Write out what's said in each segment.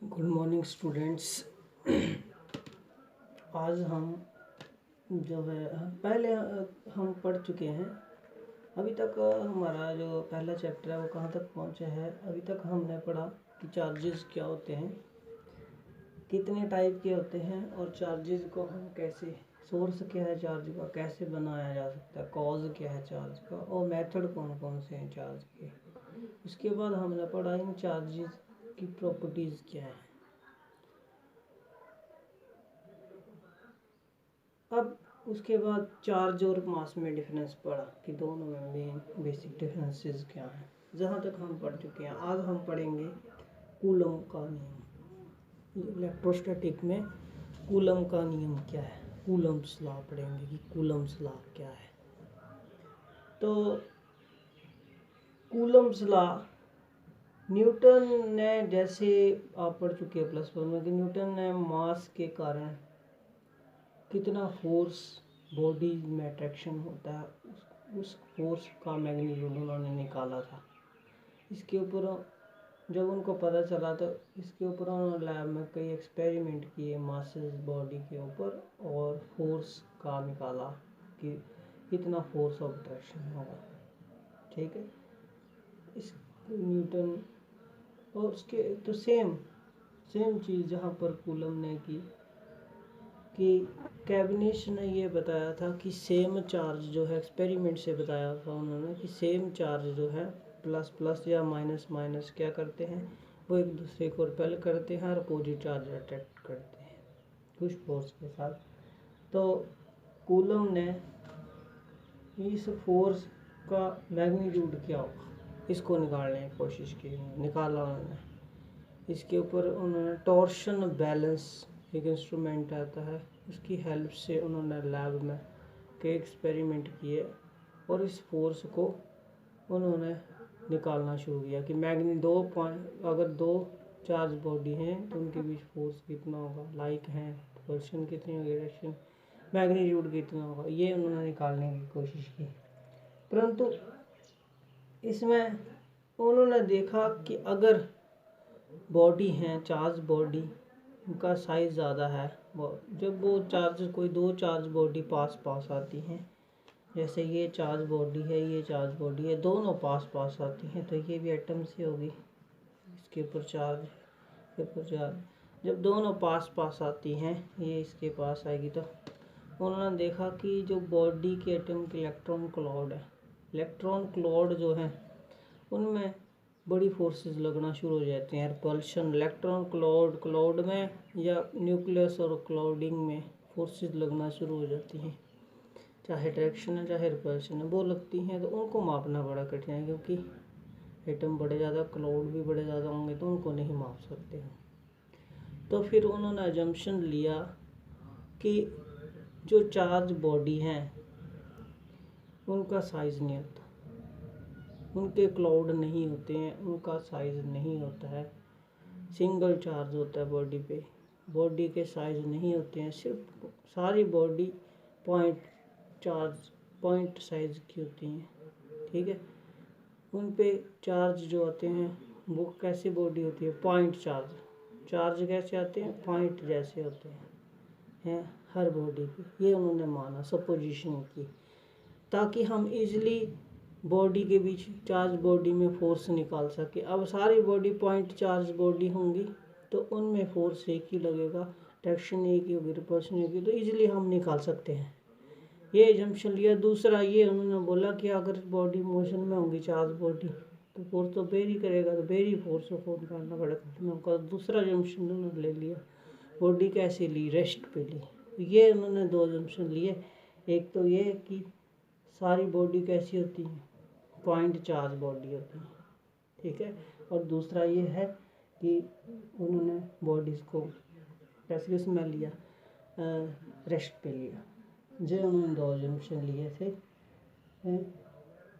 Good morning students. आज हम जो है पहले हम पढ़ चुके हैं। अभी तक हमारा जो पहला चैप्टर है वो कहाँ तक पहुँचा है। अभी तक हमने पढ़ा कि चार्जेस क्या होते हैं, कितने टाइप के होते हैं और चार्जेस को हम कैसे, सोर्स क्या है चार्ज का, कैसे बनाया जा सकता है, कॉज क्या है चार्ज का और मेथड कौन कौन से हैं चार्ज के। उसके बाद हमने पढ़ा इन चार्जेस की प्रॉपर्टीज़ क्या है। अब उसके बाद चार्ज और मास में डिफरेंस पढ़ा कि दोनों में मेन बेसिक डिफरेंसेस क्या हैं। जहाँ तक हम पढ़ चुके हैं, आज हम पढ़ेंगे कूलम का नियम। इलेक्ट्रोस्टैटिक में कूलम का नियम क्या है, कूलम्स लॉ पढ़ेंगे कि कूलम्स लॉ क्या है। तो कूलम्स लॉ न्यूटन ने, जैसे आप पढ़ चुके हैं प्लस वन में, कि न्यूटन ने मास के कारण कितना फोर्स बॉडी में अट्रैक्शन होता है, उस फोर्स का मैग्नीट्यूड उन्होंने निकाला था। इसके ऊपर जब उनको पता चला तो इसके ऊपर उन्होंने लैब में कई एक्सपेरिमेंट किए मासेस बॉडी के ऊपर और फोर्स का निकाला कि कितना फोर्स ऑफ अट्रैक्शन होगा। ठीक है, इस न्यूटन और उसके तो सेम चीज़ जहाँ पर कूलम ने की कि कैबनिश ने ये बताया था कि सेम चार्ज जो है, एक्सपेरिमेंट से बताया था उन्होंने कि सेम चार्ज जो है प्लस प्लस या माइनस माइनस क्या करते हैं, वो एक दूसरे को रिपेल करते हैं और अपोजिट चार्ज अट्रैक्ट करते हैं कुछ फोर्स के साथ। तो कूलम ने इस फोर्स का मैग्नीट्यूड क्या होगा इसको निकालने की कोशिश की, निकाला उन्होंने। इसके ऊपर उन्होंने टॉर्शन बैलेंस एक इंस्ट्रूमेंट आता है, उसकी हेल्प से उन्होंने लैब में कई एक्सपेरिमेंट किए और इस फोर्स को उन्होंने निकालना शुरू किया कि अगर दो चार्ज बॉडी हैं तो उनके बीच फोर्स कितना होगा, लाइक हैं, पल्शन कितनी होगी, डायरेक्शन, मैग्नीट्यूड कितना होगा, ये उन्होंने निकालने की कोशिश की। परंतु इसमें उन्होंने देखा कि अगर बॉडी हैं, चार्ज बॉडी, उनका साइज़ ज़्यादा है, जब वो चार्ज कोई दो चार्ज बॉडी पास आती हैं, जैसे ये चार्ज बॉडी है, ये चार्ज बॉडी है, दोनों पास आती हैं, तो ये भी एटम से होगी, इसके ऊपर चार्ज, इसके ऊपर चार्ज, जब दोनों पास आती हैं, ये इसके पास आएगी, तो उन्होंने देखा कि जो बॉडी के एटम के इलेक्ट्रॉन क्लाउड है, इलेक्ट्रॉन क्लाउड जो है उनमें बड़ी फोर्सेस लगना शुरू हो जाती हैं। रिपल्शन इलेक्ट्रॉन क्लाउड में या न्यूक्लियस और क्लाउडिंग में फोर्सेस लगना शुरू हो जाती हैं, चाहे डायरेक्शन है चाहे रिपल्शन है, वो लगती हैं। तो उनको मापना बड़ा कठिन है क्योंकि एटम बड़े ज़्यादा, क्लाउड भी बड़े ज़्यादा होंगे तो उनको नहीं माप सकते हैं। तो फिर उन्होंने अजम्पशन लिया कि जो चार्ज बॉडी हैं उनका साइज़ नहीं होता, उनके क्लाउड नहीं होते हैं, उनका साइज़ नहीं होता है, सिंगल चार्ज होता है बॉडी पे, बॉडी के साइज़ नहीं होते हैं, सिर्फ सारी बॉडी पॉइंट साइज़ की होती हैं। ठीक है, उन पे चार्ज जो होते हैं वो कैसी बॉडी होती है, पॉइंट चार्ज कैसे आते हैं, पॉइंट जैसे होते हैं हर बॉडी पे। ये उन्होंने माना, सपोजिशन की, ताकि हम इजीली बॉडी के बीच चार्ज बॉडी में फोर्स निकाल सके। अब सारी बॉडी पॉइंट चार्ज बॉडी होंगी तो उनमें फोर्स एक ही लगेगा, डायरेक्शन एक ही होगी, रिपल्शन एक ही, तो इजीली हम निकाल सकते हैं। ये एजम्पशन लिया। दूसरा ये उन्होंने बोला कि अगर बॉडी मोशन में होगी चार्ज बॉडी तो फोर्स तो वेरी करेगा, तो वेरी फोर्स को निकालना पड़ेगा। दूसरा एजम्पशन उन्होंने ले लिया, बॉडी कैसे ली, रेस्ट पे ली। ये उन्होंने दो एजम्पशन लिए। एक तो ये कि सारी बॉडी कैसी होती है, पॉइंट चार्ज बॉडी होती है। ठीक है, और दूसरा ये है कि उन्होंने बॉडीज़ को कैसे उसमें लिया, रेस्ट पे लिया। जो उन्होंने दो एजम्पशन लिए थे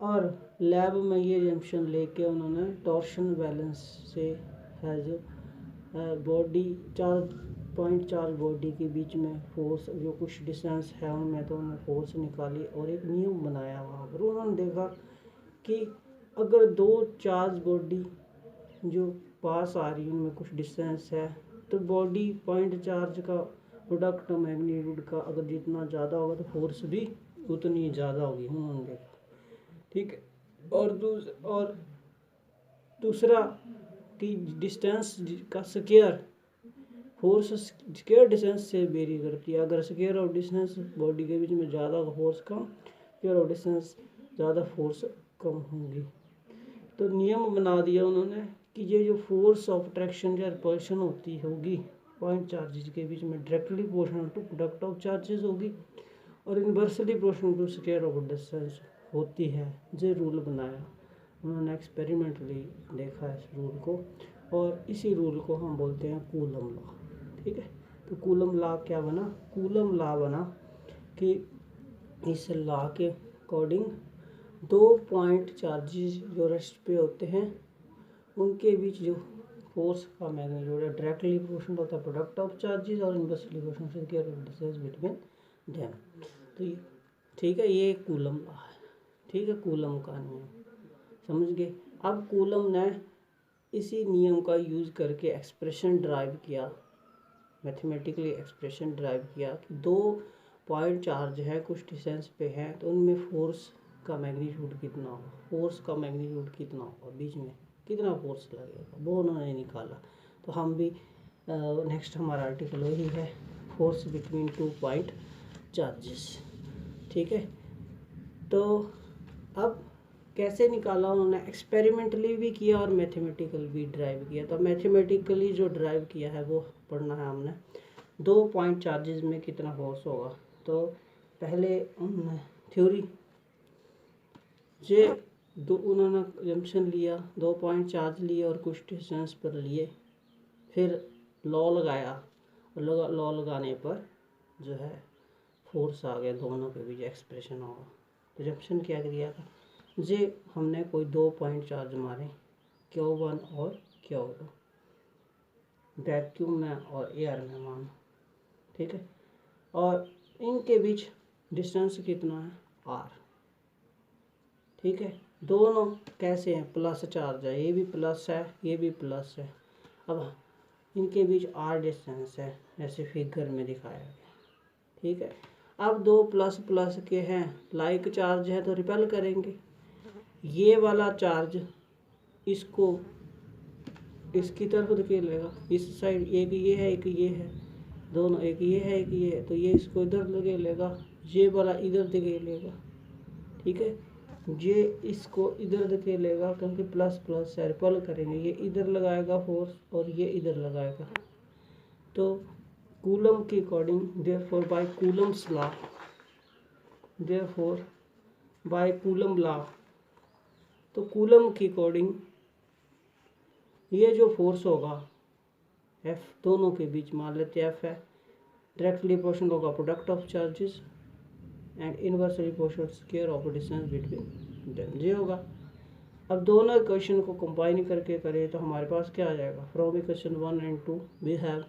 और लैब में ये एजम्पशन लेके उन्होंने टॉर्शन बैलेंस से है जो बॉडी पॉइंट चार्ज बॉडी के बीच में फोर्स जो कुछ डिस्टेंस है उनमें, तो उन्होंने फोर्स निकाली और एक नियम बनाया वहाँ पर। उन्होंने देखा कि अगर दो चार्ज बॉडी जो पास आ रही है, उनमें कुछ डिस्टेंस है, तो बॉडी पॉइंट चार्ज का प्रोडक्ट मैग्नीट्यूड का अगर जितना ज़्यादा होगा तो फोर्स भी उतनी ज़्यादा होगी, उन्होंने देखा। ठीक है, और दूसरा कि डिस्टेंस का स्क्वायर फोर्स स्क्वायर डिस्टेंस से वेरी करती है। अगर स्क्वायर ऑफ डिस्टेंस बॉडी के बीच में ज़्यादा फोर्स कम, स्क्वायर ऑफ डिस्टेंस ज़्यादा फोर्स कम होगी। तो नियम बना दिया उन्होंने कि ये जो फोर्स ऑफ अट्रैक्शन या रिपल्शन होती होगी पॉइंट चार्जेस के बीच में directly proportional to product of charges होगी और inversely proportional to square of distance होती है। ये रूल बनाया उन्होंने, एक्सपेरिमेंटली देखा इस रूल को, और इसी रूल को हम बोलते हैं कूलम लॉ। ठीक है, तो कूलम लॉ क्या बना? कूलम लॉ बना कि इस लॉ के अकॉर्डिंग दो पॉइंट चार्जेस जो रेस्ट पे होते हैं उनके बीच जो फोर्स का मैग्नीट्यूड है डायरेक्टली प्रोपोर्शनल होता है प्रोडक्ट ऑफ चार्जेस और inversely proportional square of distance between them. तो ये ठीक है, ये कूलम लॉ है। ठीक है, कूलम का नियम समझ गए। अब कूलम ने इसी नियम का यूज़ करके एक्सप्रेशन ड्राइव किया, मैथमेटिकली एक्सप्रेशन ड्राइव किया कि दो पॉइंट चार्ज है कुछ डिस्टेंस पे है तो उनमें फोर्स का मैग्नीट्यूड कितना होगा, फोर्स का मैग्नीट्यूड कितना होगा, बीच में कितना फोर्स लगेगा, वो उन्होंने निकाला। तो हम भी नेक्स्ट हमारा आर्टिकल वही है, force between two point charges. ठीक है, तो अब कैसे निकाला उन्होंने? एक्सपेरिमेंटली भी किया और मैथमेटिकल भी ड्राइव किया। तो मैथमेटिकली जो ड्राइव किया है वो पढ़ना है हमने। दो पॉइंट चार्जेस में कितना फोर्स होगा, तो पहले थ्योरी जे दो उन्होंने जंक्शन लिया, दो पॉइंट चार्ज लिए और कुछ डिस्टेंस पर लिए, फिर लॉ लगाया और लॉ लगाने पर जो है फोर्स आ गया, दोनों के बीच एक्सप्रेशन होगा। तो जंक्शन क्या किया था, जे हमने कोई दो पॉइंट चार्ज मारे Q1 और Q2 वैक्यूम में और एयर में मानो। ठीक है, और इनके बीच डिस्टेंस कितना है R। ठीक है, दोनों कैसे हैं, प्लस चार्ज है, ये भी प्लस है ये भी प्लस है। अब इनके बीच R डिस्टेंस है जैसे फिगर में दिखाया गया। ठीक है, अब दो प्लस प्लस के हैं, लाइक चार्ज है तो रिपेल करेंगे। ये वाला चार्ज इसको इसकी तरफ धकेलेगा, इस साइड एक ये है एक ये है, दोनों एक ये है एक ये है, तो ये इसको इधर धकेलेगा, ये वाला इधर धकेलेगा। ठीक है, ये इसको इधर धकेलेगा क्योंकि प्लस प्लस है, रिपेल करेंगे, ये इधर लगाएगा फोर्स और ये इधर लगाएगा। तो कूलम के according therefore by Coulomb's law, therefore by Coulomb law, तो कूलम के अकॉर्डिंग ये जो फोर्स होगा F दोनों के बीच, मान लेते हैं F है, डायरेक्टली प्रोपोर्शनल होगा product of charges and inversely proportional square of distance between them, ये होगा। अब दोनों इक्वेशन को कंबाइन करके करें तो हमारे पास क्या आ जाएगा, from equation 1 and 2 we have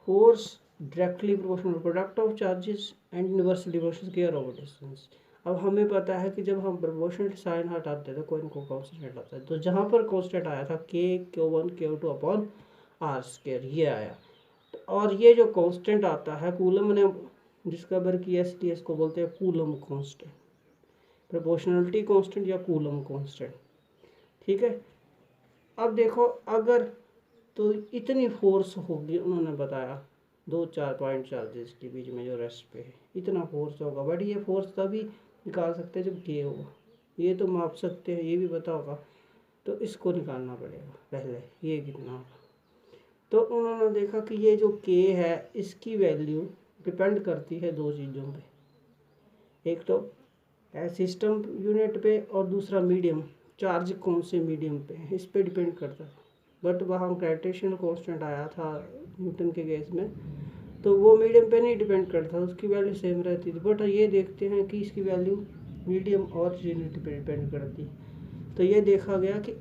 force directly proportional product of charges and inversely proportional square of distance. अब हमें पता है कि जब हम प्रोपोर्शनल साइन हटाते हैं तो कोई ना कोई कांस्टेंट आता है, तो जहाँ पर कांस्टेंट आया था Q1 Q2 upon R square ये आया। और ये जो कांस्टेंट आता है कूलम ने डिस्कवर किया, इसलिए इसको बोलते हैं कूलम कांस्टेंट, प्रोपोर्शनलिटी कांस्टेंट या कूलम कांस्टेंट। ठीक है, अब देखो अगर तो इतनी फोर्स होगी, उन्होंने बताया दो चार पॉइंट चार्जेस के बीच में जो रेस्ट पे है इतना फोर्स होगा, बट ये फोर्स तभी निकाल सकते हैं जब K होगा, ये तो माप सकते हैं, ये भी पता होगा, तो इसको निकालना पड़ेगा पहले ये कितना होगा। तो उन्होंने देखा कि ये जो K है इसकी वैल्यू डिपेंड करती है दो चीज़ों पे, एक तो सिस्टम यूनिट पे और दूसरा मीडियम, चार्ज कौन से मीडियम पे है इस पे डिपेंड करता है। बट वहाँ ग्रेविटेशनल कांस्टेंट आया था न्यूटन के केस में, तो वो मीडियम पे नहीं डिपेंड करता, उसकी वैल्यू सेम रहती थी। बट ये देखते हैं कि इसकी वैल्यू मीडियम और यूनिट पे डिपेंड करती है। तो ये देखा गया कि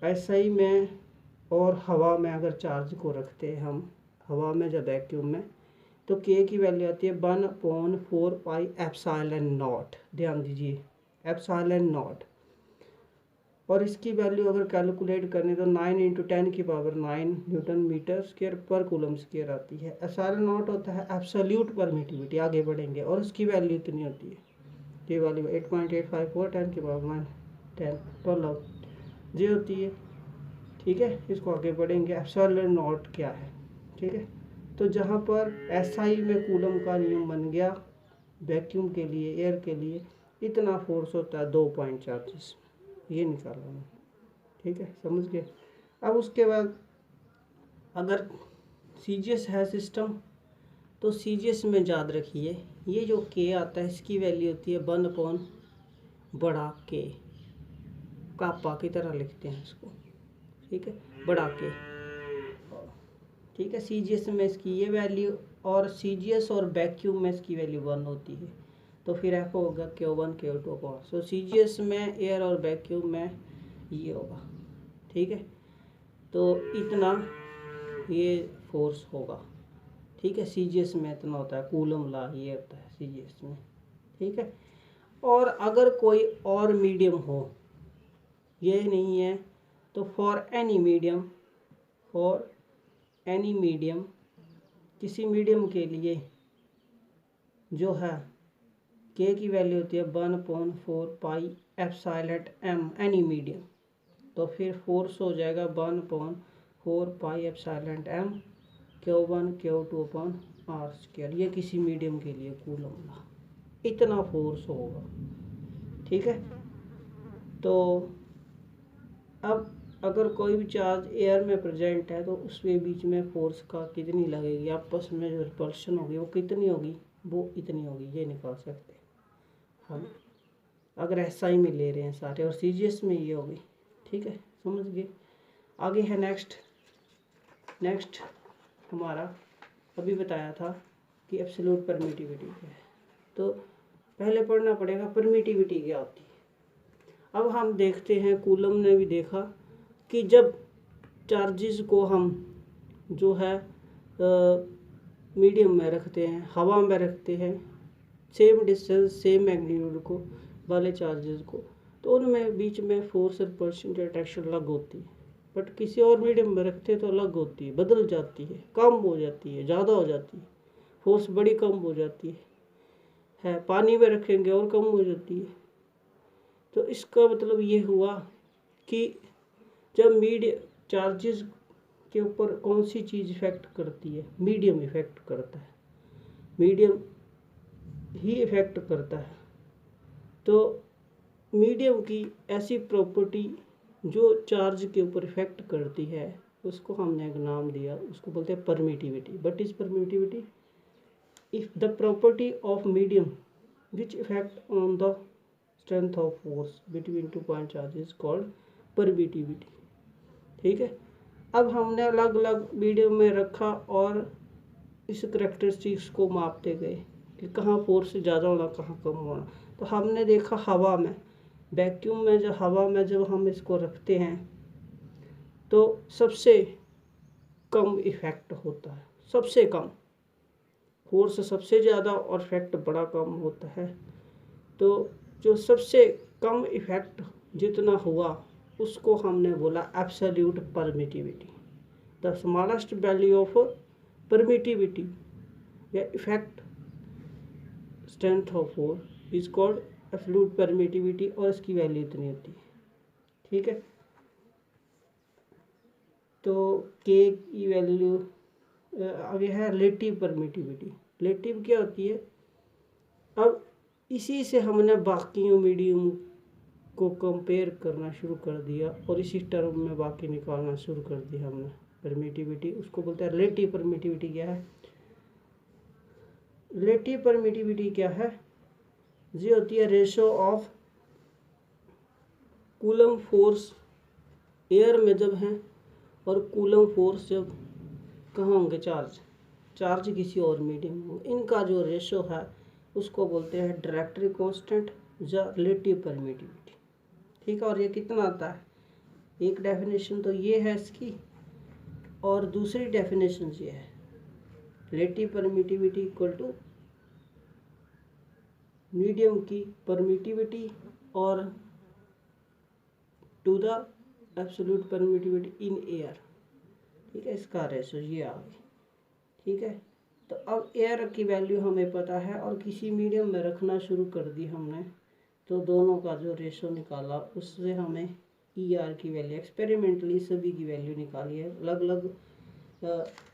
SI में और हवा में अगर चार्ज को रखते हैं हम, हवा में जब वैक्यूम में, तो K की वैल्यू आती है 1/4 पाई एप्सिलॉन नॉट। ध्यान दीजिए एप्सिलॉन नॉट, और इसकी वैल्यू अगर कैलकुलेट करने तो 9 × 10⁹ न्यूटन मीटर स्क्वायर पर कूलम स्क्वायर आती है। एप्सिलॉन नॉट होता है एब्सोल्यूट परमिटिविटी, आगे बढ़ेंगे, और उसकी वैल्यू इतनी होती है, ये वाली 8.854 10⁻10 12 ये होती है। ठीक है, इसको आगे बढ़ेंगे। एप्सिलॉन नॉट क्या है, ठीक है। तो जहाँ पर एसआई में कूलम का नियम बन गया, वैक्यूम के लिए, एयर के लिए इतना फोर्स होता है 2.4, ये निकाला हमने। ठीक है, समझ गए। अब उसके बाद अगर सीजीएस है सिस्टम, तो सीजीएस में याद रखिए ये जो के आता है इसकी वैल्यू होती है 1 बड़ा के, कापा की तरह लिखते हैं इसको। ठीक है, बड़ा के। ठीक है, सीजीएस में इसकी ये वैल्यू, और सीजीएस और वैक्यूम में इसकी वैल्यू 1 होती है। तो फिर एफ होगा Q1 Q2 अपॉन। सो सीजीएस में एयर और वैक्यूम में ये होगा। ठीक है, तो इतना ये फोर्स होगा। ठीक है, सीजीएस में इतना होता है, कूलम ला ये होता है सीजीएस में। ठीक है, और अगर कोई और मीडियम हो, ये नहीं है, तो फॉर एनी मीडियम, किसी मीडियम के लिए जो है के की वैल्यू होती है 1/4 pi epsilon m, any medium. तो फिर फोर्स हो जाएगा 1/4 pi epsilon m Q1 Q2 upon r square. ये किसी मीडियम के लिए कूलम ला, इतना फोर्स होगा। ठीक है, तो अब अगर कोई भी चार्ज एयर में प्रेजेंट है तो उसके बीच में फोर्स का कितनी लगेगी, आपस में जो रिपल्शन होगी वो कितनी होगी, वो इतनी होगी, ये निकाल सकते हैं हम अगर एसआई में ले रहे हैं सारे, और सीजीएस में ये होगी। ठीक है, समझ गए। आगे है नेक्स्ट हमारा अभी बताया था कि एब्सोल्यूट परमिटिविटी क्या है, तो पहले पढ़ना पड़ेगा परमिटिविटी क्या होती है। अब हम देखते हैं, कूलम ने भी देखा कि जब चार्जेस को हम जो है मीडियम में रखते हैं, हवा में रखते हैं, सेम डिस्टेंस सेम मैग्नीट्यूड को वाले चार्जेस को, तो उनमें बीच में फोर्स रिपल्शन अट्रैक्शन अलग होती है। बट किसी और मीडियम में रखते तो अलग होती है, बदल जाती है, कम हो जाती है, ज़्यादा हो जाती है, फोर्स बड़ी कम हो जाती है। पानी में रखेंगे और कम हो जाती है। तो इसका मतलब ये हुआ कि जब चार्जेस के ऊपर कौन सी चीज़ इफ़ेक्ट करती है, मीडियम इफ़ेक्ट करता है, मीडियम ही इफ़ेक्ट करता है। तो मीडियम की ऐसी प्रॉपर्टी जो चार्ज के ऊपर इफ़ेक्ट करती है, उसको हमने एक नाम दिया, उसको बोलते हैं permittivity. But is permittivity if the property of medium which effect on the strength of force between 2 point charges called permittivity. ठीक है, अब हमने अलग अलग मीडियम में रखा और इस करेक्टरिस्टिक्स को मापते गए कि कहाँ फोर्स ज़्यादा होना, कहाँ कम होना। तो हमने देखा हवा में, वैक्यूम में, जब हवा में जब हम इसको रखते हैं तो सबसे कम इफ़ेक्ट होता है, सबसे कम फोर्स सबसे ज़्यादा और इफेक्ट बड़ा कम होता है। तो जो सबसे कम इफ़ेक्ट जितना हुआ उसको हमने बोला absolute permittivity. The smallest value of permittivity या effect strength of force is called absolute permittivity, और इसकी वैल्यू इतनी होती है। ठीक है, तो के की वैल्यू आगे है रिलेटिव परमिटिविटी। रिलेटिव क्या होती है, अब इसी से हमने बाकी मीडियम को कंपेयर करना शुरू कर दिया और इसी टर्म में बाकी निकालना शुरू कर दिया हमने परमिटिविटी, उसको बोलते हैं रिलेटिव परमिटिविटी। क्या है रिलेटिव परमिटिविटी? क्या है, ये होती है ratio of coulomb force air में जब है और कूलम फोर्स जब कहाँ होंगे, चार्ज किसी और मीडियम में, इनका जो रेशो है उसको बोलते हैं डायरेक्टरी कांस्टेंट या रिलेटिव परमिटिविटी। ठीक है, और ये कितना आता है, एक डेफिनेशन तो ये है इसकी, और दूसरी डेफिनेशन ये है relative permittivity equal to medium की परमिटिविटी और to the absolute permittivity in air. ठीक है, इसका रेशो ये आ गई। ठीक है, तो अब एयर की वैल्यू हमें पता है और किसी मीडियम में रखना शुरू कर दी हमने, तो दोनों का जो रेशो निकाला उससे हमें ई आर की वैल्यू एक्सपेरिमेंटली सभी की वैल्यू निकाली है। अलग अलग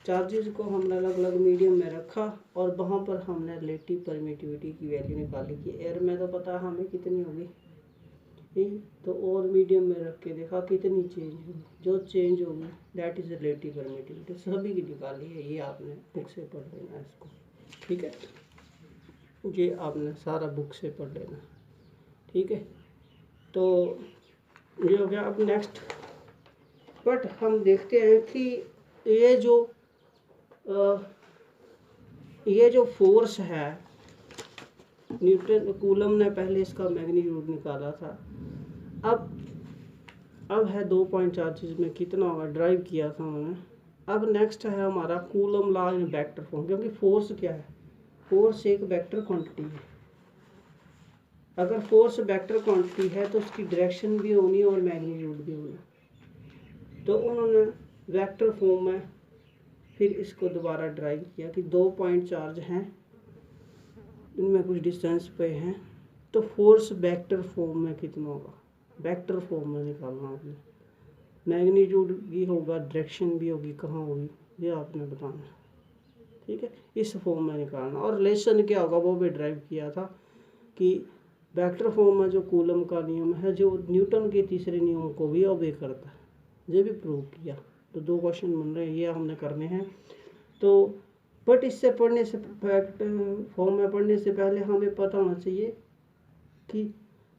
चार्जेस को हमने अलग अलग मीडियम में रखा और वहाँ पर हमने रिलेटिव परमिटिविटी की वैल्यू निकाली कि एयर में तो पता हमें कितनी होगी, ठीक, तो और मीडियम में रख के देखा कितनी चेंज होगी, जो चेंज होगी दैट इज़ रिलेटिव परमिटिविटी, सभी की निकाली है। ये आपने बुक से पढ़ लेना इसको। ठीक है, ये आपने सारा बुक से पढ़ लेना। ठीक है, तो ये हो गया। अब नेक्स्ट बट हम देखते हैं कि ये जो फोर्स है, न्यूटन कूलम ने पहले इसका मैग्नीट्यूड निकाला था। अब है 2 पॉइंट चार्जेस में कितना होगा, ड्राइव किया था उन्होंने। अब नेक्स्ट है हमारा coulomb law in vector form, क्योंकि फोर्स क्या है, फोर्स एक वेक्टर क्वांटिटी है। अगर फोर्स वेक्टर क्वांटिटी है तो उसकी डायरेक्शन भी होनी है और मैग्नीट्यूड भी होना। तो उन्होंने वेक्टर फॉर्म में फिर इसको दोबारा ड्राइव किया कि 2 पॉइंट चार्ज हैं, इनमें कुछ डिस्टेंस पे हैं, तो फोर्स वेक्टर फॉर्म में कितना होगा, वेक्टर फॉर्म में निकालना आपने। मैग्नीट्यूड भी होगा, डायरेक्शन भी होगी, कहाँ होगी ये आपने बताना। ठीक है, इस फॉर्म में निकालना। और रिलेशन क्या होगा वो भी ड्राइव किया था कि वेक्टर फॉर्म में जो कूलम का नियम है, जो न्यूटन के तीसरे नियम को भी ओबे करता है, ये भी प्रूव किया। तो 2 क्वेश्चन बन रहे हैं, ये हमने करने हैं। तो बट इससे पढ़ने से, वेक्टर फॉर्म में पढ़ने से पहले हमें पता होना चाहिए कि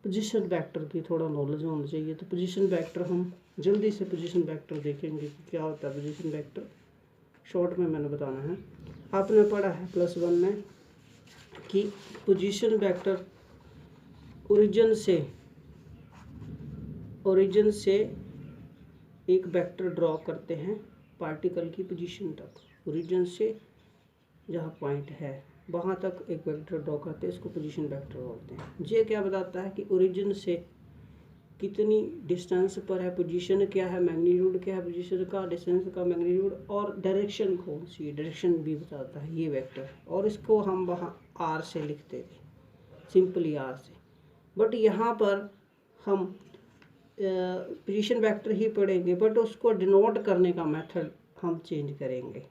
पोजीशन वेक्टर की थोड़ा नॉलेज होना चाहिए। तो पोजीशन वेक्टर हम जल्दी से पोजीशन वेक्टर देखेंगे कि क्या होता है पोजीशन वेक्टर, शॉर्ट में मैंने बताना है। आपने पढ़ा है +1 में कि पोजीशन वेक्टर ओरिजिन से एक वेक्टर ड्रॉ करते हैं पार्टिकल की पोजीशन तक। ओरिजिन से जहाँ पॉइंट है वहाँ तक एक वेक्टर ड्रॉ करते हैं, इसको पोजीशन वेक्टर बोलते हैं। ये क्या बताता है कि ओरिजिन से कितनी डिस्टेंस पर है, पोजीशन क्या है, मैग्नीट्यूड क्या है पोजीशन का, डिस्टेंस का, मैग्नीट्यूड, और डायरेक्शन कौन सी है, डायरेक्शन भी बताता है ये वेक्टर। और इसको हम वहाँ आर से लिखते थे, सिंपली आर से। बट यहाँ पर हम पोजीशन वेक्टर ही पढ़ेंगे, बट उसको डिनोट करने का मेथड हम चेंज करेंगे।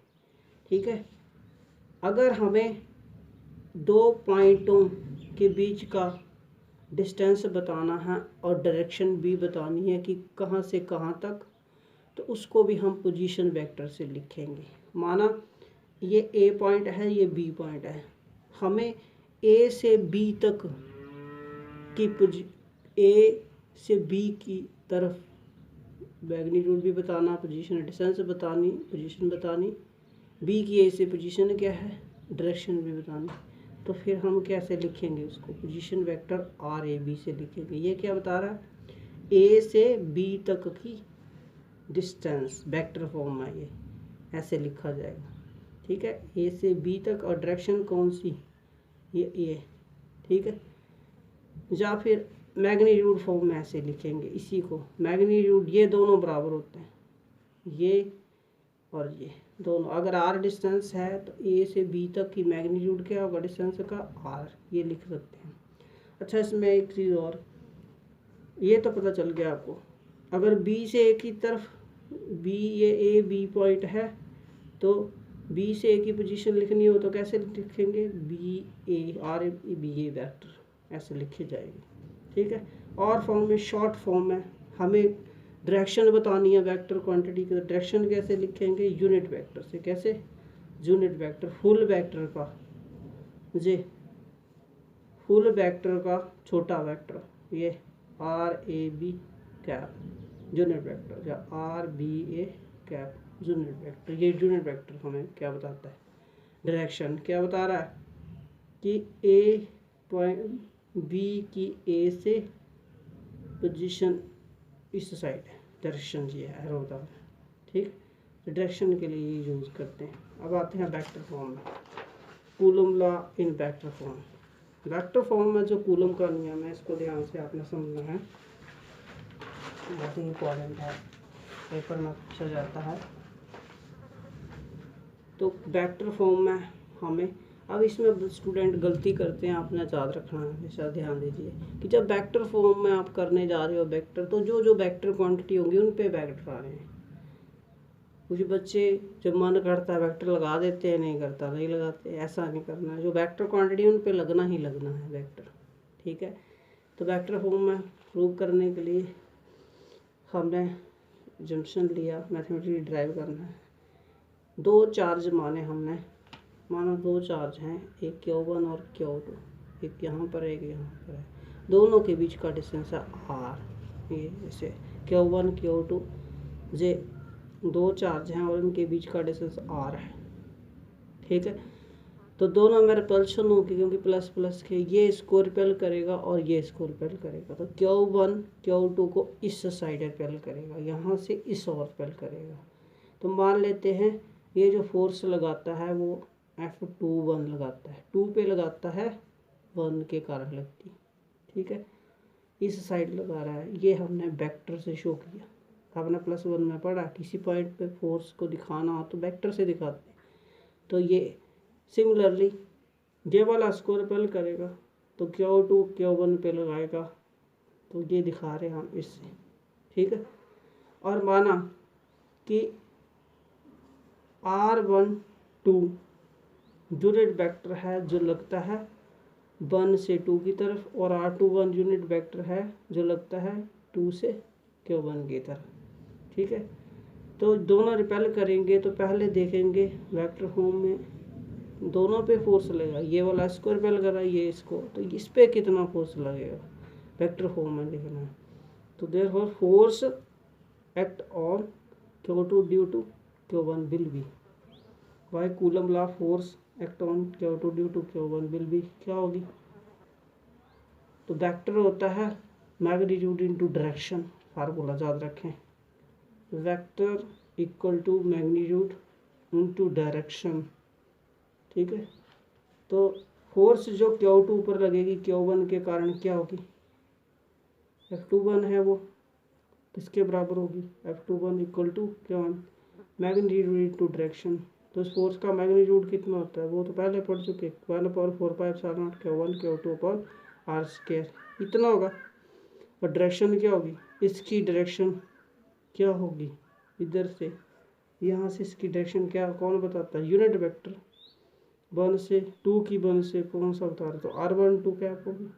ठीक है, अगर हमें 2 पॉइंटों के बीच का डिस्टेंस बताना है और डायरेक्शन भी बतानी है कि कहाँ से कहाँ तक, तो उसको भी हम पोजीशन वेक्टर से लिखेंगे। माना ये ए पॉइंट है, ये बी पॉइंट है, हमें ए से बी तक की ए से बी की तरफ मैग्नीट्यूड भी बताना, पोजीशन डिस्टेंस बतानी, पोजीशन बतानी, बी की ए से पोजीशन क्या है, डायरेक्शन भी बतानी। तो फिर हम कैसे लिखेंगे उसको, position vector R A B से लिखेंगे। ये क्या बता रहा है, ए से बी तक की डिस्टेंस वेक्टर फॉर्म में ये ऐसे लिखा जाएगा। ठीक है, ए से बी तक, और डायरेक्शन कौन सी, ये। ठीक है, या फिर मैग्नीट्यूड फॉर्म में ऐसे लिखेंगे इसी को। मैग्नीट्यूड ये दोनों बराबर होते हैं, ये और ये दोनों। अगर आर डिस्टेंस है तो ए से बी तक की मैग्नीट्यूड क्या होगा, डिस्टेंस का आर, ये लिख सकते हैं। अच्छा, इसमें एक चीज़ और, ये तो पता चल गया आपको। अगर बी से ए की तरफ, बी ये ए बी पॉइंट है, तो बी से ए की पोजीशन लिखनी हो तो कैसे लिखेंगे, B A R A B A vector ऐसे लिखे जाएंगे। ठीक है, और फॉर्म में, शॉर्ट फॉर्म में हमें डायरेक्शन बतानी है वेक्टर क्वांटिटी की, डायरेक्शन कैसे लिखेंगे, यूनिट वेक्टर से। कैसे, यूनिट वेक्टर, फुल वेक्टर का, जी फुल वेक्टर का छोटा वेक्टर, ये R A B cap unit vector, या R B A cap unit vector. ये यूनिट वेक्टर हमें क्या बताता है, डायरेक्शन क्या बता रहा है कि ए पॉइंट बी की ए से पोजीशन इस साइड है, डायरेक्शन ये है, एरो बता रहा है। ठीक, तो डायरेक्शन के लिए ये यूज़ करते हैं। अब आते हैं वेक्टर फॉर्म में, coulomb law in vector form. Vector form में जो कूलम का नियम है, इसको ध्यान से आपने समझना है। बहुत ही इम्पोर्टेंट है, पेपर में पूछा जाता है। तो वेक्टर फॉर्म में हमें, अब इसमें स्टूडेंट गलती करते हैं, आपने याद रखना है, हमेशा ध्यान दीजिए कि जब वेक्टर फॉर्म में आप करने जा रहे हो वेक्टर, तो जो जो वेक्टर क्वांटिटी होंगी उन पे वेक्टर आ रहे हैं। कुछ बच्चे जब मन करता है वेक्टर लगा देते हैं, नहीं करता नहीं लगाते, ऐसा नहीं करना है। जो वेक्टर क्वांटिटी उन पे लगना ही लगना है वेक्टर, ठीक है। तो वेक्टर फॉर्म में प्रूव करने के लिए हमने जंक्शन लिया, मैथमेटिकली ड्राइव करना है। दो चार्ज माने हमने, माना दो चार्ज हैं, एक Q1 और Q2, एक यहाँ पर है एक यहाँ पर है, दोनों के बीच का डिस्टेंस है R। ये ऐसे Q1 Q2 ये दो चार्ज हैं और इनके बीच का डिस्टेंस R है, ठीक है। तो दोनों में रिपल्शन होगी, क्योंकि प्लस प्लस के ये इसको रिपेल करेगा और ये इसको रिपेल करेगा। तो Q1 Q2 को इस साइड रिपेल करेगा, यहाँ से इस ओर रिपेल करेगा। तो मान लेते हैं ये जो फोर्स लगाता है वो F21 लगाता है, 2 पे लगाता है, 1 के कारण लगती, ठीक है। इस साइड लगा रहा है, ये हमने वेक्टर से शो किया। आपने +1 में पढ़ा, किसी पॉइंट पे फोर्स को दिखाना हो तो वेक्टर से दिखाते हैं। तो ये सिमिलरली ये वाला इसको रिपेल करेगा, तो Q2 Q1 पे लगाएगा, तो ये दिखा रहे हैं हम इससे, ठीक है। और माना कि R12 यूनिट वेक्टर है जो लगता है 1 से 2 की तरफ, और R21 यूनिट वेक्टर है जो लगता है 2 से Q1 की तरफ, ठीक है। तो दोनों रिपेल करेंगे, तो पहले देखेंगे वेक्टर फॉर्म में दोनों पे फोर्स लगेगा। ये वाला इसको रिपेल कर रहा है, ये इसको, तो इस पे कितना फोर्स लगेगा वेक्टर फॉर्म में लिखना है। तो therefore force act on Q2 due to Q1 will be, by Coulomb law force act on Q2 due to Q1 will be क्या होगी। तो वेक्टर होता है मैग्नीट्यूड इनटू डायरेक्शन, फार्मूला याद रखें, vector equal to magnitude into direction, ठीक है। तो फोर्स जो Q2 पर लगेगी Q1 के कारण क्या होगी, F21 है वो, किसके बराबर होगी, F21 equal to Q1 magnitude into direction. तो इस फोर्स का मैग्नीट्यूड कितना होता है वो तो पहले पढ़ चुके, 1/4πε0 Q1 Q2 अपॉन R², इतना होगा। और डायरेक्शन क्या होगी, इसकी डायरेक्शन क्या होगी, इधर से यहाँ से इसकी डायरेक्शन क्या, कौन बताता है, यूनिट वेक्टर 1 से 2 की 1 से कौन सा बता रहा है, तो R12 क्या होगी,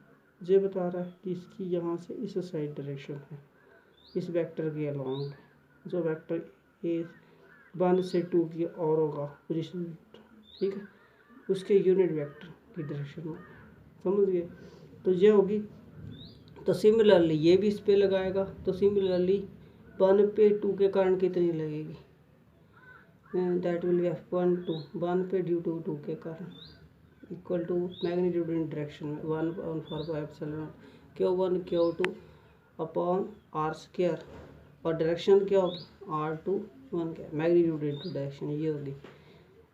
ये बता रहा है कि इसकी यहाँ से इस साइड डायरेक्शन है, इस वेक्टर के अलॉन्ग, जो वेक्टर ए 1 से 2 की और होगा पोजिशन, ठीक है, उसके यूनिट वेक्टर की डायरेक्शन में, समझ गए। तो ये होगी। तो सिमिलरली ये भी इस पे लगाएगा, तो सिमिलरली 1 पे 2 के कारण कितनी लगेगी, दैट विल बी F12 1 पे ड्यू टू 2 के कारण equal to magnitude in direction में 1/4πε0 Q1 Q2 अपॉन R², और डायरेक्शन क्या होगी R21 क्या, मैग्नीट्यूड इनटू डायरेक्शन, ये होगी।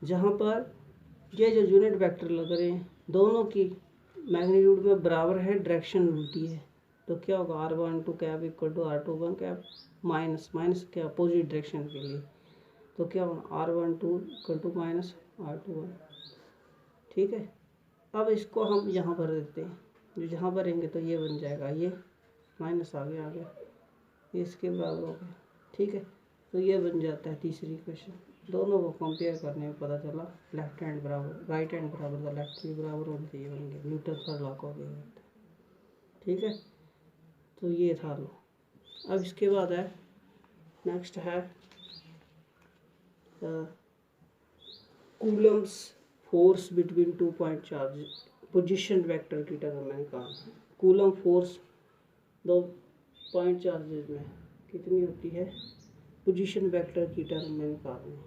जहाँ पर ये जो यूनिट वेक्टर लग रहे हैं दोनों की मैग्नीट्यूड में बराबर है, डायरेक्शन उल्टी है, तो क्या होगा R12 cap equal to R21 cap, minus minus क्या अपोजिट डायरेक्शन के लिए, तो क्या होगा R12 equal to minus R21, ठीक है। अब इसको हम यहाँ भर देते हैं, जो जहाँ भरेंगे तो ये बन जाएगा, ये माइनस आ गया ये इसके बराबर हो गया, ठीक है। तो ये बन जाता है तीसरी क्वेश्चन। दोनों को कंपेयर करने में पता चला लेफ्ट हैंड बराबर राइट हैंड बराबर था, लेफ्ट के बराबर होने चाहिए, बन गया न्यूटन का लॉ हो गया, ठीक है। तो ये था लो। अब इसके बाद है नेक्स्ट है Coulomb's force between 2 point charge, position vector की टर्म में कहा। कूलम फोर्स 2 पॉइंट चार्जेज में कितनी होती है, पोजीशन वेक्टर की टर्म में निकालनी है।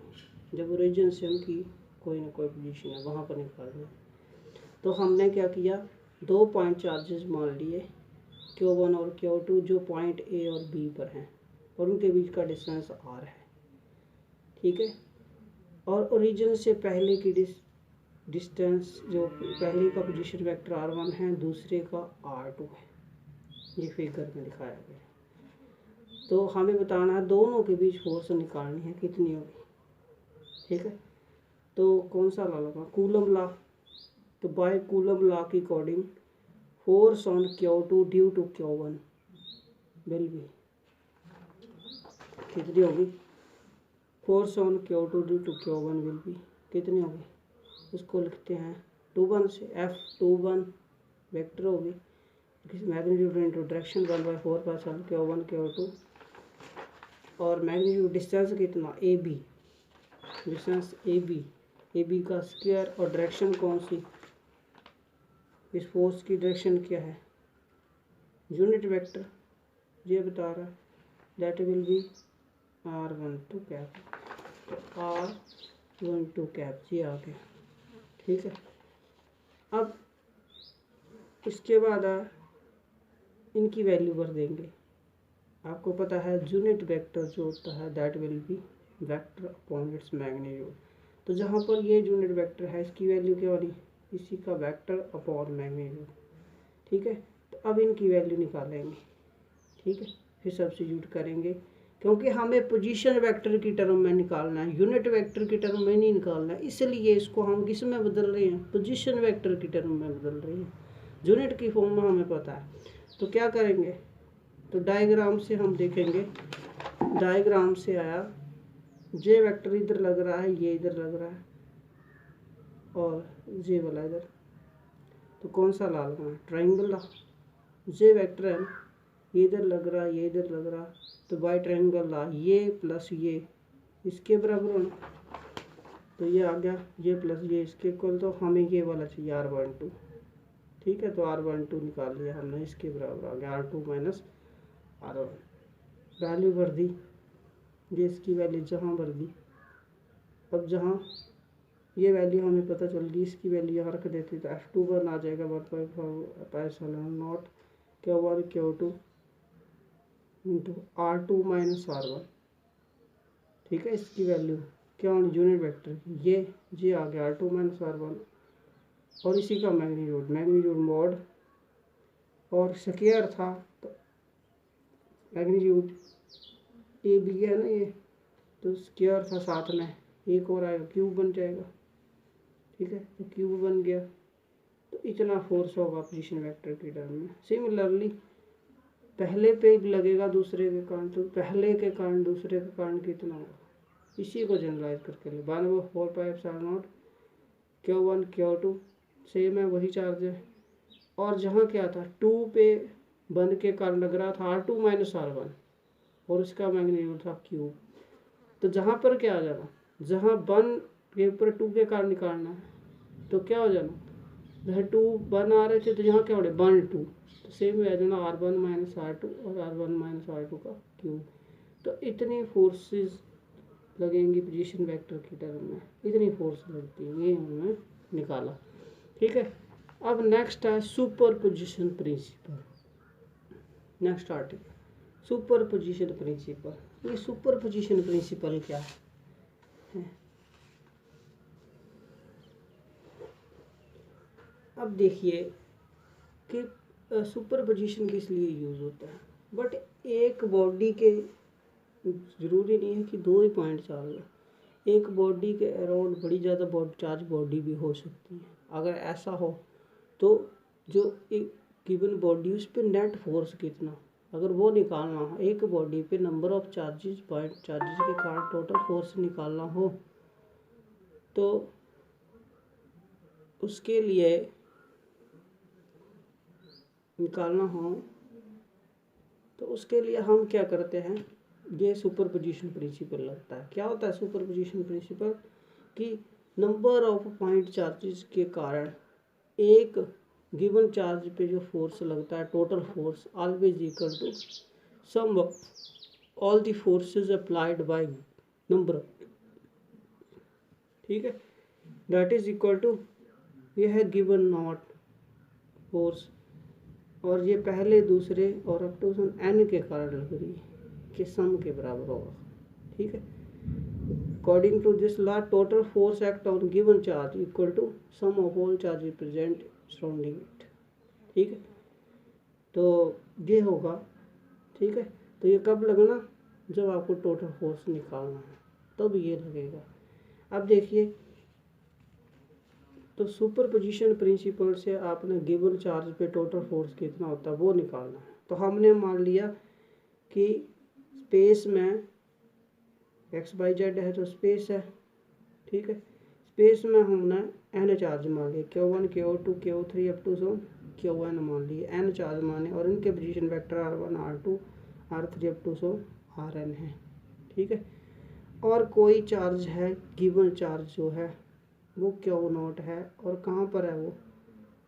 जब ओरिजिन से उनकी कोई ना कोई पोजीशन है वहाँ पर निकालनी है। तो हमने क्या किया, 2 पॉइंट चार्जेस मान लिए Q1 और Q2 जो पॉइंट A और B पर हैं, और उनके बीच का डिस्टेंस R है, ठीक है। और ओरिजिन से पहले की डिस्टेंस जो पहले का पोजीशन वेक्टर R1 है, दूसरे का R2 है, ये फिगर में दिखाया गया है। तो हमें बताना है दोनों के बीच फोर्स निकालनी है कितनी होगी। ठीक है, तो कौन सा लॉ लगा, कूलम लॉ। तो बाय कूलम लॉ के according force on Q2 due to Q1 will be कितनी होगी, force on Q2 due to Q1 will be कितनी होगी, उसको लिखते हैं 2 से F21 वेक्टर होगी, मैग्नीट्यूड इंटू डायरेक्शन 1/4 पाई सन Q1 Q2, और मैग्नीट्यूड डिस्टेंस कितना A B, distance A B का स्क्वायर, और डायरेक्शन कौन सी, इस फोर्स की डायरेक्शन क्या है, यूनिट वेक्टर ये बता रहा है, that will be R12 cap, तो R12 कैप ये आ गया। ठीक है, अब इसके बाद इनकी वैल्यू भर देंगे। आपको पता है यूनिट वेक्टर जो होता है that will be vector upon its magnitude. तो जहाँ पर ये यूनिट वेक्टर है इसकी वैल्यू क्या होगी, इसी का वेक्टर अपॉन मैग्नीट्यूड। ठीक है, तो अब इनकी वैल्यू निकालेंगे। ठीक है, फिर सब्स्टिट्यूट करेंगे, क्योंकि हमें पोजीशन वेक्टर की टर्म में निकालना है, यूनिट वेक्टर की टर्म में नहीं निकालना है, इसलिए इसको हम किस में बदल रहे हैं, पोजीशन वेक्टर की टर्म में बदल रहे हैं। यूनिट की फॉर्म में हमें पता है, तो क्या करेंगे, तो डायग्राम से हम देखेंगे, डायग्राम से आया जे वेक्टर इधर लग रहा है, ये इधर लग रहा है, और जे वाला इधर, तो कौन सा ला लगाना है, ट्राइंगल ला। जे वेक्टर है ये इधर लग रहा है, ये इधर लग रहा है, तो बाय ट्राइंगल ला, ये प्लस ये इसके बराबर होना, तो ये आ गया, ये प्लस ये इसके इक्वल, तो हमें ये वाला चाहिए R12। ठीक है, तो R12 निकाल लिया हमने, इसके बराबर आ गया R2 माइनस R1। वैल्यू भर दी, ये इसकी वैल्यू जहाँ भर दी, अब जहाँ ये वैल्यू हमें पता चल गई, इसकी वैल्यू यहाँ रख देती, तो F21 आ जाएगा 1/4 Q1 Q2 into R2 minus R1। ठीक है, इसकी वैल्यू क्या होनी, यूनिट वेक्टर ये आ गया R2 माइनस R1, और इसी का मैग्नीट्यूड मॉड, और स्क्वायर था तो मैग्नीट्यूड ए बी है ना ये, तो स्क्वायर था, साथ में एक और आएगा, क्यूब बन जाएगा। ठीक है, तो क्यूब बन गया, तो इतना फोर्स होगा पोजीशन वेक्टर की टर्म में। सिमिलरली पहले पे लगेगा दूसरे के कारण, तो पहले के कारण दूसरे के कारण कितना होगा, इसी को जनरलाइज करके ले 1/4 pi epsilon Q1 Q2 same है, वही चार्ज है, और जहाँ क्या था 2 पे बंद के कारण लग रहा था R2 माइनस R1, और इसका मैग्नीट्यूड था क्यूब। तो जहाँ पर क्या आ जाना, जहाँ 1 के ऊपर 2 के कारण निकालना है, तो क्या हो जाना, जहाँ 2 1 आ रहे थे तो यहाँ क्या हो रहा है 1 2, तो सेम आ जाना R1 माइनस R2 और R1 माइनस R2 का क्यूब। तो इतनी फोर्सेस लगेंगी पोजीशन वेक्टर की टर्म में, इतनी फोर्स लगती है, ये हमने निकाला। ठीक है, अब नेक्स्ट है superposition principle. Next article superposition principle. ये सुपर पोजिशन प्रिंसिपल क्या है? अब देखिए कि सुपर पोजिशन किस लिए यूज़ होता है, बट एक बॉडी के ज़रूरी नहीं है कि 2 ही पॉइंट चार्ज हो, एक बॉडी के अराउंड बड़ी ज़्यादा चार्ज बॉडी भी हो सकती है। अगर ऐसा हो तो जो एक गिवन बॉडी उस पर नेट फोर्स कितना, अगर वो निकालना हो, एक बॉडी पे number of charges point charges के कारण टोटल फोर्स निकालना हो, तो उसके लिए हम क्या करते हैं, ये सुपर पोजिशन प्रिंसिपल लगता है। क्या होता है सुपर पोजिशन प्रिंसिपल, कि नंबर ऑफ पॉइंट चार्जेस के कारण एक गिवन चार्ज पे जो फोर्स लगता है, total force always equal to sum all the forces applied by number. ठीक है, दैट इज इक्वल टू, ये है गिवन नॉट फोर्स, और ये पहले दूसरे और अप टू n के कारण लग रही है, के सम के बराबर होगा। ठीक है, according to this law total force act on given charge equal to sum of all charges present surrounding it. ठीक है, तो ये होगा। ठीक है, तो ये कब लगना, जब आपको टोटल फोर्स निकालना है तब ये लगेगा। अब देखिए, तो सुपर पोजिशन प्रिंसिपल से आपने गिवन चार्ज पे टोटल फोर्स कितना होता है वो निकालना है। तो हमने मान लिया कि स्पेस में XYZ है तो स्पेस है, ठीक है। स्पेस में हमने n चार्ज मान लिए, Q1 Q2 Q3 up to so Qn मान लिए, n चार्ज माने, और इनके position vector R1 R2 R3 up to so Rn है, ठीक है। और कोई चार्ज है, गिवन चार्ज जो है वो Q0 है, और कहाँ पर है वो,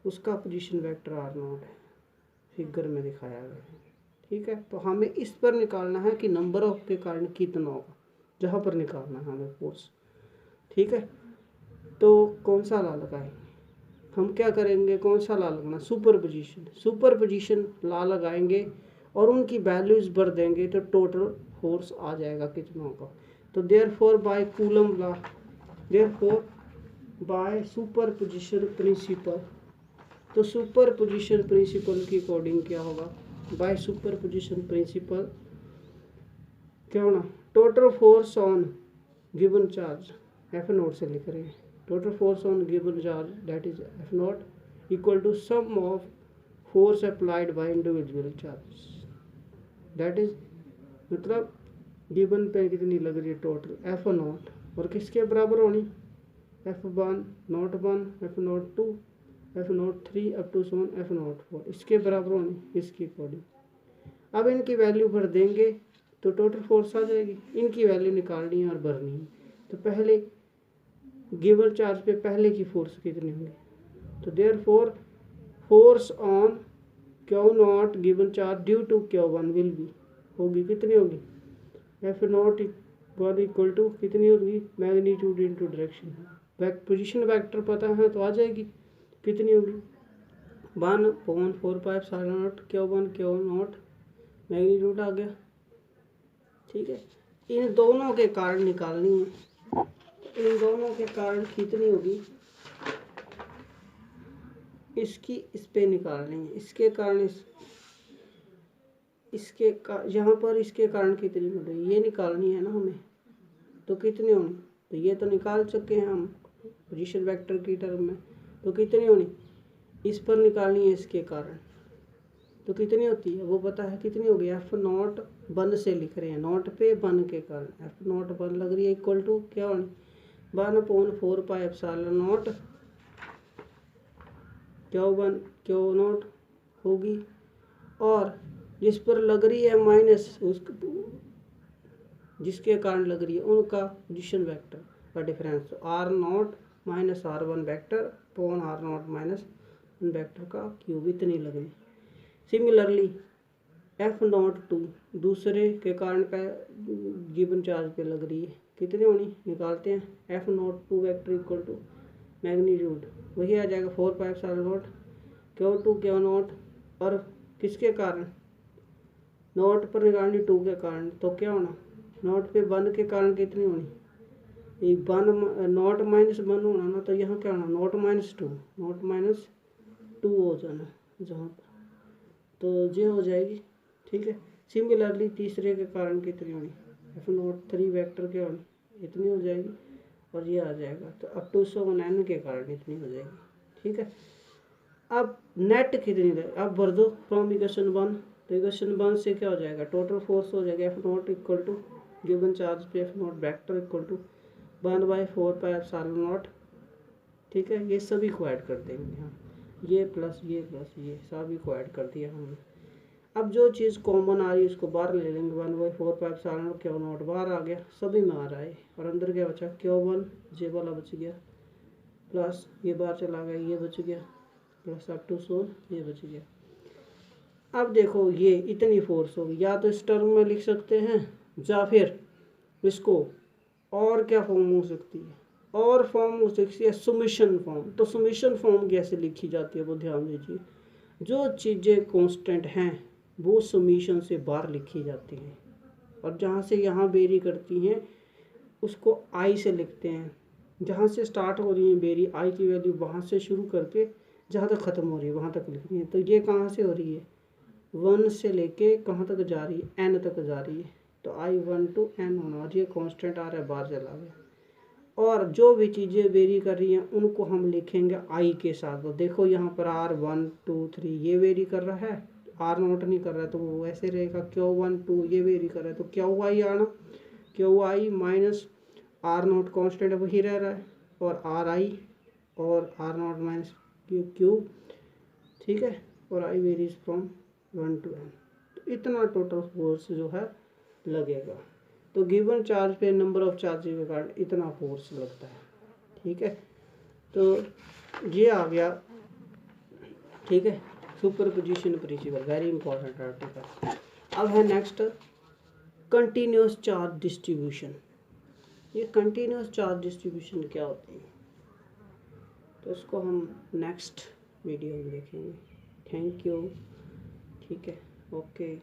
उसका पोजीशन वेक्टर R0 है, फिगर में दिखाया गया है, ठीक है। तो हमें इस पर निकालना है कि नंबर ऑफ के कारण कितना होगा, जहाँ पर निकालना है हमें फोर्स, ठीक है। तो कौन सा ला लगाएंगे, हम क्या करेंगे, कौन सा ला लगाना, सुपर पोजीशन ला लगाएंगे और उनकी वैल्यूज भर देंगे तो टोटल फोर्स आ जाएगा कितना होगा। तो therefore by Coulomb law, therefore by superposition principle, तो सुपर पोजीशन प्रिंसिपल की अकॉर्डिंग क्या होगा, बाय सुपर पोजीशन प्रिंसिपल क्या होना, total force on given charge F0 से लिख रहे हैं, total force on given charge that is F0 equal to sum of force applied by individual charge, that is मतलब गिवन पे कितनी लग रही है टोटल F0, और किसके बराबर होनी, F1 not 1 F0 2 F0 3 up to Son F0 4, इसके बराबर होनी, इसकी अकॉर्डिंग। अब इनकी वैल्यू भर देंगे तो टोटल फोर्स आ जाएगी, इनकी वैल्यू निकालनी है और भरनी है। तो पहले गिवन चार्ज पे पहले की फोर्स कितनी होगी, तो therefore force on Q0 given charge due to Q1 will be, होगी कितनी होगी, F0 1 इक्वल टू कितनी होगी, magnitude into direction, position vector पता है तो आ जाएगी, कितनी होगी 1/4πε0 Q1 Q0, मैग्नीट्यूड आ गया, ठीक है। इन दोनों के कारण निकालनी है, इन दोनों के कारण कितनी होगी, इसकी इस पे निकालनी है, इसके कारण यहाँ पर इसके कारण कितनी हो रही है ये निकालनी है ना हमें, तो कितनी होनी, तो ये तो निकाल चुके हैं हम पोजीशन वेक्टर की टर्म में, तो कितनी होनी, इस पर निकालनी है इसके कारण, तो कितनी होती है वो पता है, कितनी होगी, F0 1 से लिख रहे हैं, नोट पे 1 के कारण F0 1 लग रही है इक्वल टू क्या होनी, 1/4πε0 Q1 Q0 होगी, और जिस पर लग रही है माइनस, जिसके कारण लग रही है उनका पोजीशन वेक्टर का difference, R0 minus R1 vector upon R0 minus vector का क्यूब, इतनी लग रही। सिमिलरली F0 2 दूसरे के कारण का गिवन चार्ज पे लग रही है, कितनी होनी, निकालते हैं, F0 2 vector equal to magnitude वही आ जाएगा 4πε0 Q2 Q0, और किसके कारण, नोट पर निकालनी 2 के कारण, तो क्या होना, नोट पे 1 के कारण कितनी होनी, ये 1 नोट माइनस 1 होना ना, तो यहाँ क्या होना, नोट माइनस 2 हो जाना जहाँ पर, तो ये हो जाएगी, ठीक है। सिमिलरली तीसरे के कारण कितनी होनी, F0 3 वेक्टर क्या होनी, इतनी हो जाएगी, और ये आ जाएगा, तो अप टू 7n के कारण इतनी हो जाएगी, ठीक है। अब नेट कितनी है, अब भर दो फ्रॉम इक्वेशन 1, तो इक्वेशन 1 से क्या हो जाएगा, टोटल फोर्स हो जाएगा F0 equal to given charge पे F0 वेक्टर इक्वल टू 1/4πε0, ठीक है। ये सभी को ऐड कर देंगे हम, ये प्लस ये सभी को ऐड कर दिया हमने। अब जो चीज़ कॉमन आ रही है उसको बाहर ले लेंगे, 1/4πε0 Q0 बाहर आ गया, सभी में आ रहा है, और अंदर क्या बचा, Q1 जे वाला बच गया, प्लस ये बाहर चला गया, ये बच गया, प्लस अप टू सोन ये बच गया। अब देखो ये इतनी फोर्स होगी, या तो इस टर्म में लिख सकते हैं, या फिर इसको और क्या फॉर्म हो सकती है, और फॉर्म हो सकती है समेशन फॉर्म। तो समेशन फॉर्म कैसे लिखी जाती है वो ध्यान दीजिए, जो चीज़ें कांस्टेंट हैं वो समेशन से बाहर लिखी जाती हैं, और जहाँ से यहाँ वेरी करती हैं उसको आई से लिखते हैं, जहाँ से स्टार्ट हो रही है वेरी आई की वैल्यू वहाँ से शुरू करके जहाँ तक ख़त्म हो रही है वहाँ तक लिखनी है। तो ये कहाँ से हो रही है, 1 से लेके कहाँ तक जा रही है, n तक जा रही है, तो I1 to n होना चाहिए, कांस्टेंट आ रहा है बाहर चला गया। और जो भी चीज़ें वेरी कर रही हैं उनको हम लिखेंगे I के साथ। तो देखो यहाँ पर R1 2 3 ये वेरी कर रहा है, R0 नहीं कर रहा है, तो वो ऐसे रहेगा। Q1 2 ये वेरी कर रहा है, तो QI आना, QI माइनस R0 कांस्टेंट वही रह रहा है, और RI और R0 माइनस Q, ठीक है, और I varies from 1 to n। तो इतना टोटल फोर्स जो है लगेगा। तो गिवन चार्ज पे नंबर ऑफ चार्जेस के कारण इतना फोर्स लगता है, ठीक है। तो ये आ गया, ठीक है, superposition principle, very important article. अब है नेक्स्ट कंटिन्यूस चार्ज डिस्ट्रीब्यूशन। ये कंटिन्यूस चार्ज डिस्ट्रीब्यूशन क्या होती है, तो इसको हम नेक्स्ट वीडियो में देखेंगे। थैंक यू, ठीक है, ओके।